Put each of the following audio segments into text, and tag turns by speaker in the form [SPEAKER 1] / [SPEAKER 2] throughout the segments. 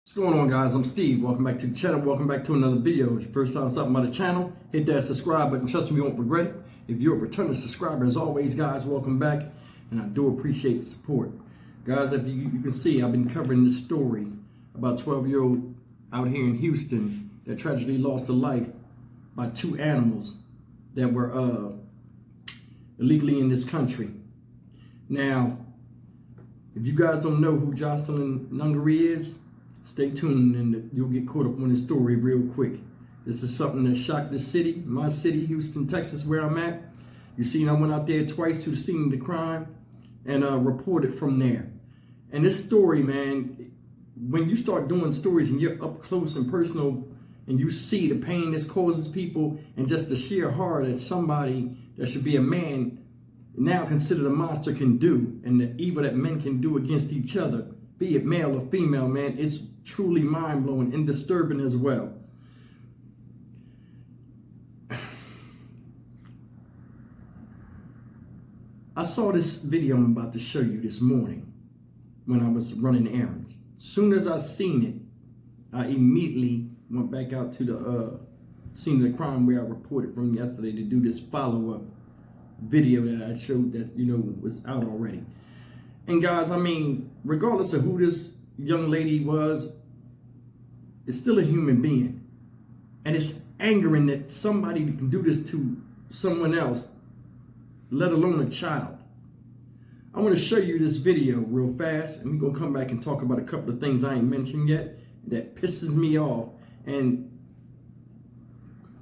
[SPEAKER 1] What's going on, guys? I'm Steve. Welcome back to the channel. Welcome back to another video. If it's your first time stopping by the channel, hit that subscribe button. Trust me, you won't regret it. If you're a returning subscriber, as always, guys, welcome back. And I do appreciate the support. Guys, if you can see, I've been covering this story about a 12-year-old out here in Houston that tragically lost her life by two animals that were illegally in this country. Now, if you guys don't know who Jocelyn Nungaray is, stay tuned and you'll get caught up on this story real quick. This is something that shocked the city, my city, Houston, Texas, where I'm at. You seen I went out there twice to the scene of the crime and reported from there. And this story, man, when you start doing stories and you're up close and personal and you see the pain this causes people and just the sheer horror that somebody that should be a man now considered a monster can do, and the evil that men can do against each other, be it male or female, man, it's truly mind-blowing and disturbing as well. I saw this video I'm about to show you this morning when I was running errands. As soon as I seen it, I immediately went back out to the scene of the crime where I reported from yesterday to do this follow-up video that I showed that, was out already. And guys, I mean, regardless of who this young lady was, it's still a human being. And it's angering that somebody can do this to someone else, let alone a child. I want to show you this video real fast, and we're going to come back and talk about a couple of things I ain't mentioned yet that pisses me off. And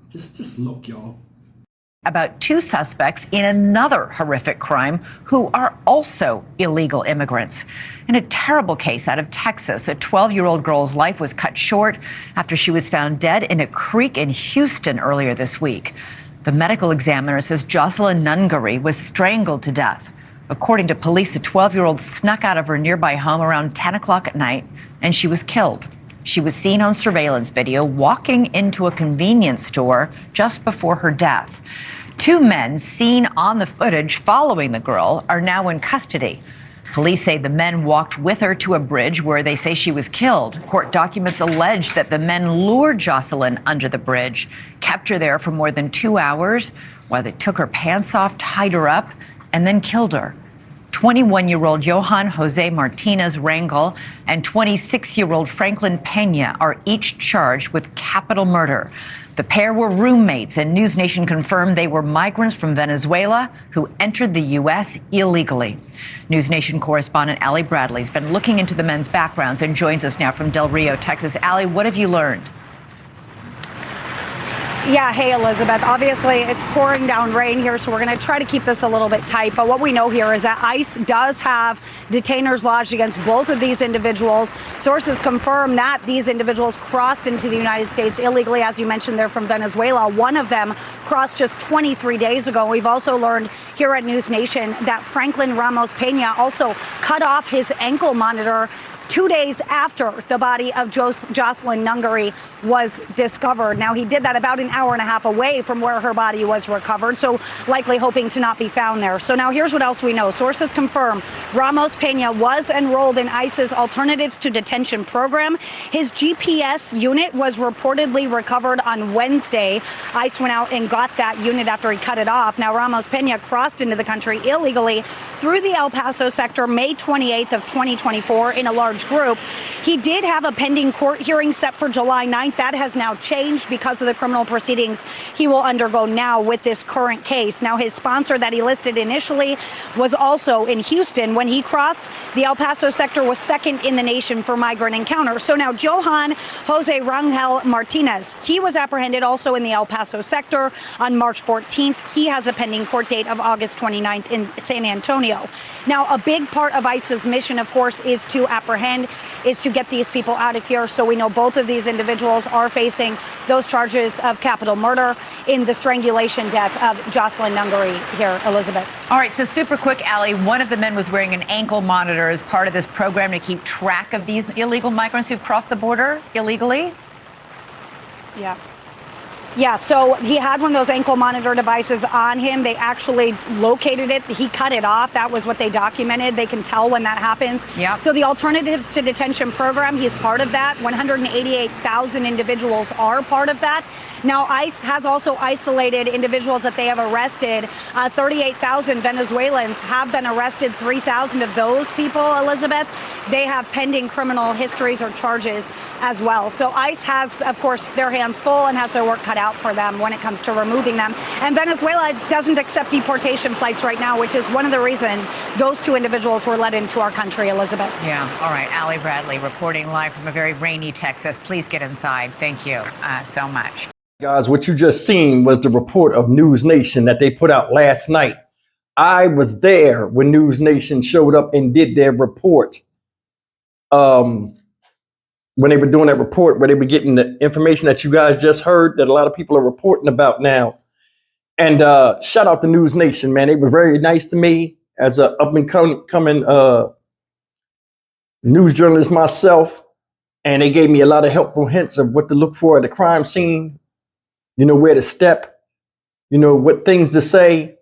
[SPEAKER 1] just look, y'all.
[SPEAKER 2] About two suspects in another horrific crime who are also illegal immigrants. In a terrible case out of Texas, a 12-year-old girl's life was cut short after she was found dead in a creek in Houston earlier this week. The medical examiner says Jocelyn Nungaray was strangled to death. According to police, a 12-year-old snuck out of her nearby home around 10 o'clock at night, and she was killed. She was seen on surveillance video walking into a convenience store just before her death. Two men seen on the footage following the girl are now in custody. Police say the men walked with her to a bridge where they say she was killed. Court documents allege that the men lured Jocelyn under the bridge, kept her there for more than 2 hours while they took her pants off, tied her up, and then killed her. 21-year-old Johan Jose Martinez Rangel and 26-year-old Franklin Pena are each charged with capital murder. The pair were roommates, and News Nation confirmed they were migrants from Venezuela who entered the U.S. illegally. News Nation correspondent Allie Bradley has been looking into the men's backgrounds and joins us now from Del Rio, Texas. Allie, what have you learned?
[SPEAKER 3] Yeah, hey, Elizabeth. Obviously, it's pouring down rain here, so we're going to try to keep this a little bit tight. But what we know here is that ICE does have detainers lodged against both of these individuals. Sources confirm that these individuals crossed into the United States illegally. As you mentioned, they're from Venezuela. One of them crossed just 23 days ago. We've also learned here at News Nation that Franklin Ramos Pena also cut off his ankle monitor 2 days after the body of Jocelyn Nungaray was discovered. Now, he did that about an hour and a half away from where her body was recovered, so likely hoping to not be found there. So now here's what else we know. Sources confirm Ramos Pena was enrolled in ICE's Alternatives to Detention program. His GPS unit was reportedly recovered on Wednesday. ICE went out and got that unit after he cut it off. Now, Ramos Pena crossed into the country illegally through the El Paso sector May 28th of 2024 in a large group. He did have a pending court hearing set for July 9th. That has now changed because of the criminal proceedings he will undergo now with this current case. Now, his sponsor that he listed initially was also in Houston. When he crossed, the El Paso sector was second in the nation for migrant encounters. So now Johan Jose Rangel Martinez, he was apprehended also in the El Paso sector on March 14th. He has a pending court date of August 29th in San Antonio. Now, a big part of ICE's mission, of course, is to apprehend, is to get these people out of here. So we know both of these individuals are facing those charges of capital murder in the strangulation death of Jocelyn Nungaray here, Elizabeth.
[SPEAKER 2] All right, so super quick, Allie, one of the men was wearing an ankle monitor as part of this program to keep track of these illegal migrants who've crossed the border illegally?
[SPEAKER 3] Yeah. Yeah, so he had one of those ankle monitor devices on him. They actually located it. He cut it off. That was what they documented. They can tell when that happens.
[SPEAKER 2] Yep.
[SPEAKER 3] So the Alternatives to Detention program, he's part of that. 188,000 individuals are part of that. Now, ICE has also isolated individuals that they have arrested. 38,000 Venezuelans have been arrested. 3,000 of those people, Elizabeth, they have pending criminal histories or charges as well. So ICE has, of course, their hands full and has their work cut out for them when it comes to removing them. And Venezuela doesn't accept deportation flights right now, which is one of the reasons those two individuals were let into our country, Elizabeth.
[SPEAKER 2] Yeah. All right. Allie Bradley reporting live from a very rainy Texas. Please get inside. Thank you so much.
[SPEAKER 1] Guys, what you just seen was the report of News Nation that they put out last night. I was there when News Nation showed up and did their report. When they were doing that report, where they were getting the information that you guys just heard that a lot of people are reporting about now. And shout out to News Nation, man. They were very nice to me as a up and coming news journalist myself. And they gave me a lot of helpful hints of what to look for at the crime scene, you know, where to step, you know, what things to say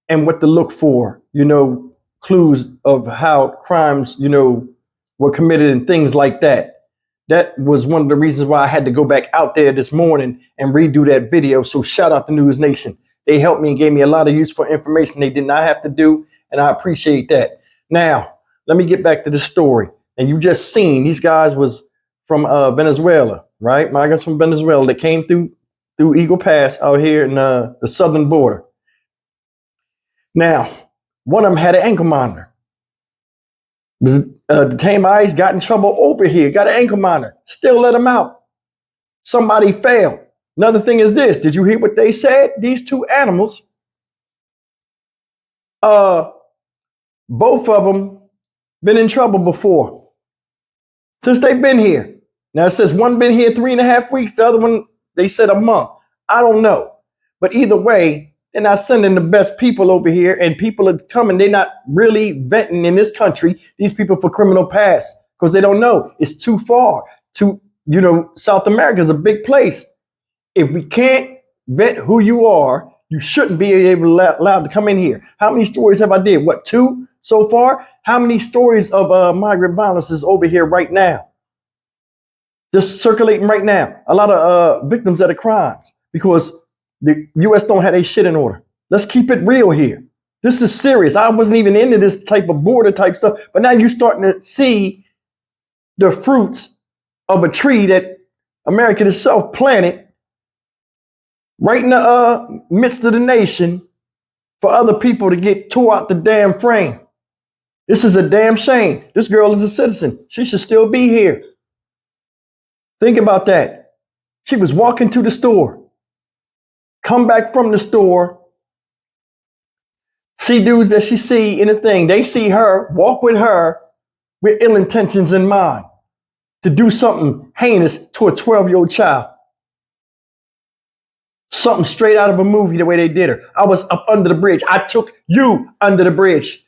[SPEAKER 1] and what to look for, you know, clues of how crimes, you know, were committed and things like that. That was one of the reasons why I had to go back out there this morning and redo that video. So shout out to News Nation. They helped me and gave me a lot of useful information they did not have to do. And I appreciate that. Now, let me get back to the story. And you just seen these guys was from Venezuela, right? Migrants from Venezuela that came through Eagle Pass out here in the southern border. Now, one of them had an ankle monitor. Was detained by ICE, got in trouble over here, got an ankle monitor, still let him out. Somebody failed. Another thing is this. Did you hear what they said? These two animals, both of them been in trouble before. Since they've been here. Now it says one been here 3.5 weeks, the other one, they said a month. I don't know. But either way, they're not sending the best people over here, and people are coming. They're not really vetting in this country these people for criminal past because they don't know. It's too far. You know, South America is a big place. If we can't vet who you are, you shouldn't be allowed to come in here. How many stories have I did? What, 2 so far? How many stories of migrant violence is over here right now? Just circulating right now. A lot of victims of the crimes because the U.S. don't have their shit in order. Let's keep it real here. This is serious. I wasn't even into this type of border type stuff, but now you're starting to see the fruits of a tree that America itself planted right in the midst of the nation for other people to get tore out the damn frame. This is a damn shame. This girl is a citizen. She should still be here. Think about that. She was walking to the store. Come back from the store, see dudes that she see in a thing. They see her, walk with her with ill intentions in mind to do something heinous to a 12-year-old child. Something straight out of a movie the way they did her. I was up under the bridge. I took you under the bridge.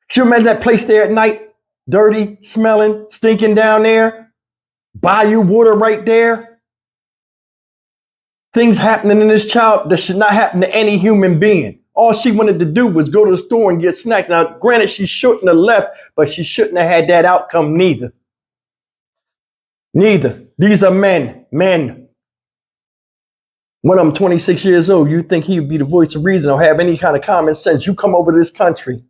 [SPEAKER 1] Can you imagine that place there at night? Dirty, smelling, stinking down there. Bayou water right there. Things happening in this child that should not happen to any human being. All she wanted to do was go to the store and get snacks. Now, granted, she shouldn't have left, but she shouldn't have had that outcome neither. Neither. These are men. One of them 26 years old. You think he would be the voice of reason or have any kind of common sense. You come over to this country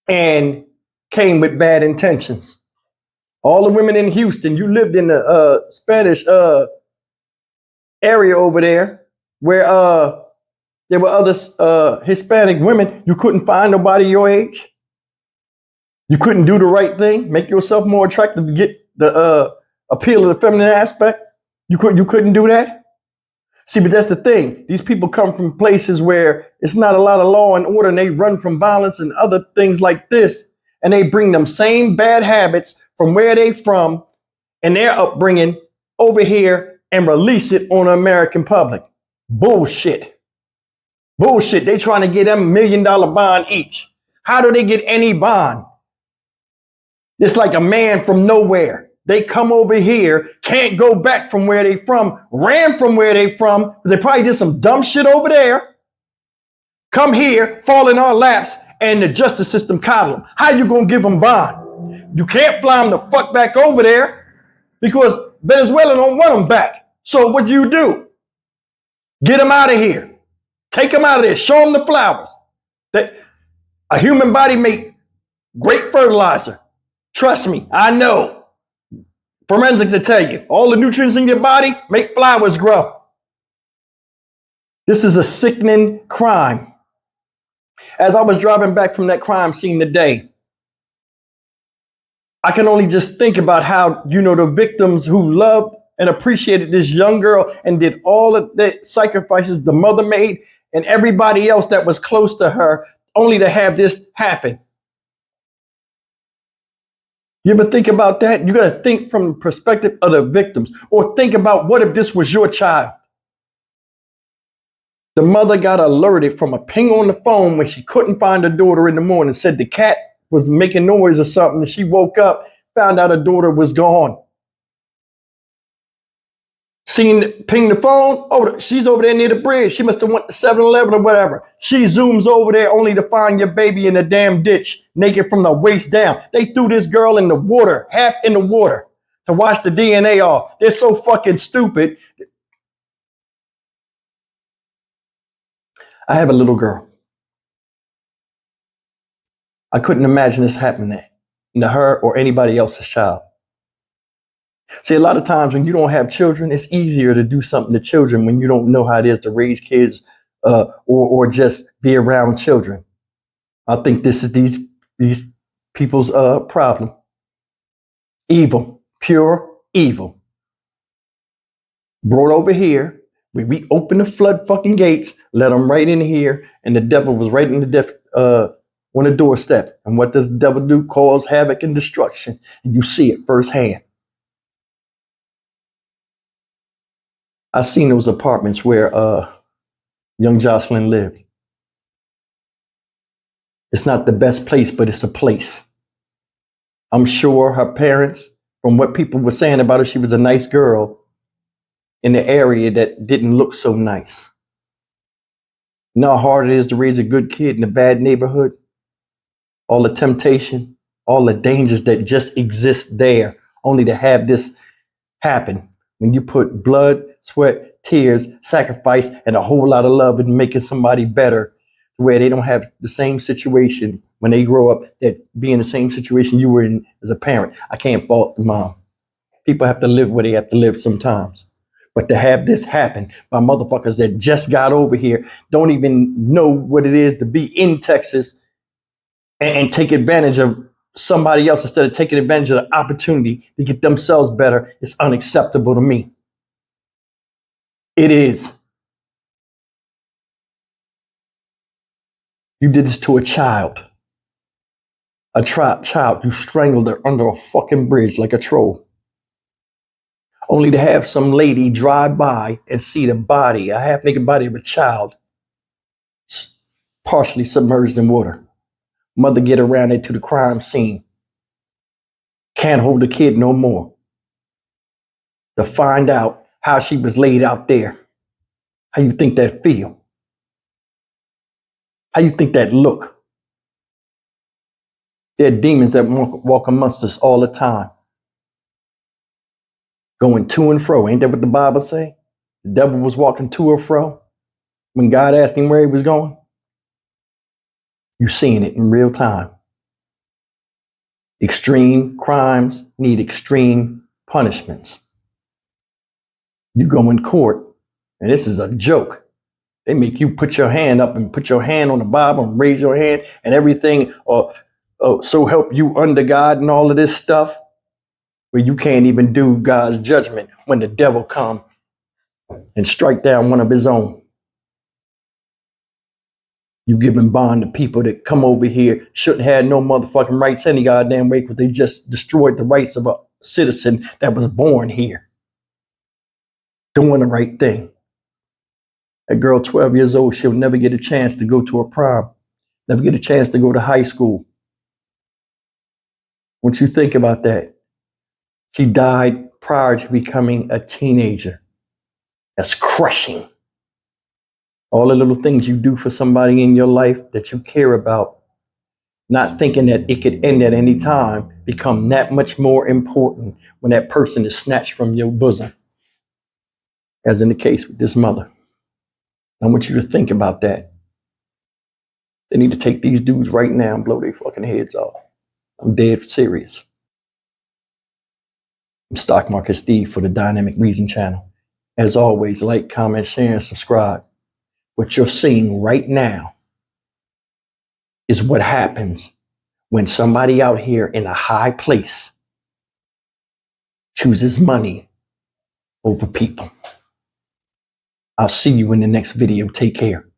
[SPEAKER 1] and came with bad intentions. All the women in Houston, you lived in the Spanish area over there where there were other Hispanic women. You couldn't find nobody your age. You couldn't do the right thing, make yourself more attractive to get the appeal of the feminine aspect. You couldn't do that. See, but that's the thing. These people come from places where it's not a lot of law and order, and they run from violence and other things like this. And they bring them same bad habits from where they from and their upbringing over here and release it on the American public. Bullshit. Bullshit. They trying to get them $1 million bond each. How do they get any bond? It's like a man from nowhere They come over here, can't go back from where they from, ran from where they from. They probably did some dumb shit over there. Come here, fall in our laps, and the justice system coddle them. How you gonna give them bond? You can't fly them the fuck back over there because Venezuela don't want them back. So what do? Get them out of here. Take them out of there. Show them the flowers. A human body make great fertilizer. Trust me, I know. Forensics will tell you. All the nutrients in your body make flowers grow. This is a sickening crime. As I was driving back from that crime scene today, I can only just think about how, the victims who loved and appreciated this young girl and did all of the sacrifices the mother made and everybody else that was close to her, only to have this happen. You ever think about that? You got to think from the perspective of the victims, or think about what if this was your child? The mother got alerted from a ping on the phone when she couldn't find her daughter in the morning, said the cat was making noise or something, and she woke up, found out her daughter was gone. Ping the phone, oh, she's over there near the bridge. She must have went to 7-Eleven or whatever. She zooms over there only to find your baby in a damn ditch, naked from the waist down. They threw this girl in the water, half in the water, to wash the DNA off. They're so fucking stupid. I have a little girl. I couldn't imagine this happening to her or anybody else's child. See, a lot of times when you don't have children, it's easier to do something to children when you don't know how it is to raise kids or just be around children. I think this is these people's problem. Evil, pure evil. Brought over here, we open the flood fucking gates, let them right in here, and the devil was right in the on the doorstep. And what does the devil do? Cause havoc and destruction. And you see it firsthand. I seen those apartments where young Jocelyn lived. It's not the best place, but it's a place. I'm sure her parents, from what people were saying about her, she was a nice girl in the area that didn't look so nice. You know how hard it is to raise a good kid in a bad neighborhood? All the temptation, all the dangers that just exist there, only to have this happen. When you put blood, sweat, tears, sacrifice, and a whole lot of love in making somebody better, where they don't have the same situation when they grow up, that be in the same situation you were in as a parent. I can't fault the mom. People have to live where they have to live sometimes. But to have this happen by motherfuckers that just got over here, don't even know what it is to be in Texas and take advantage of somebody else instead of taking advantage of the opportunity to get themselves better, is unacceptable to me. It is. You did this to a child. A child. You strangled her under a fucking bridge like a troll. Only to have some lady drive by and see the body, a half-naked body of a child, partially submerged in water. Mother get around it to the crime scene. Can't hold the kid no more. To find out how she was laid out there. How you think that feel? How you think that look? There are demons that walk amongst us all the time. Going to and fro. Ain't that what the Bible say? The devil was walking to or fro when God asked him where he was going. You're seeing it in real time. Extreme crimes need extreme punishments. You go in court, and this is a joke. They make you put your hand up and put your hand on the Bible and raise your hand and everything, or so help you under God and all of this stuff, where you can't even do God's judgment when the devil come and strike down one of his own. You giving bond to people that come over here, shouldn't have no motherfucking rights any goddamn way, because they just destroyed the rights of a citizen that was born here. Doing the right thing. That girl, 12 years old, she'll never get a chance to go to her prom, never get a chance to go to high school. Once you think about that, She died prior to becoming a teenager. That's crushing. All the little things you do for somebody in your life that you care about, not thinking that it could end at any time, become that much more important when that person is snatched from your bosom, as in the case with this mother. I want you to think about that. They need to take these dudes right now and blow their fucking heads off. I'm dead serious. I'm Stock Market Steve for the Dynamic Reason channel. As always, like, comment, share, and subscribe. What you're seeing right now is what happens when somebody out here in a high place chooses money over people. I'll see you in the next video. Take care.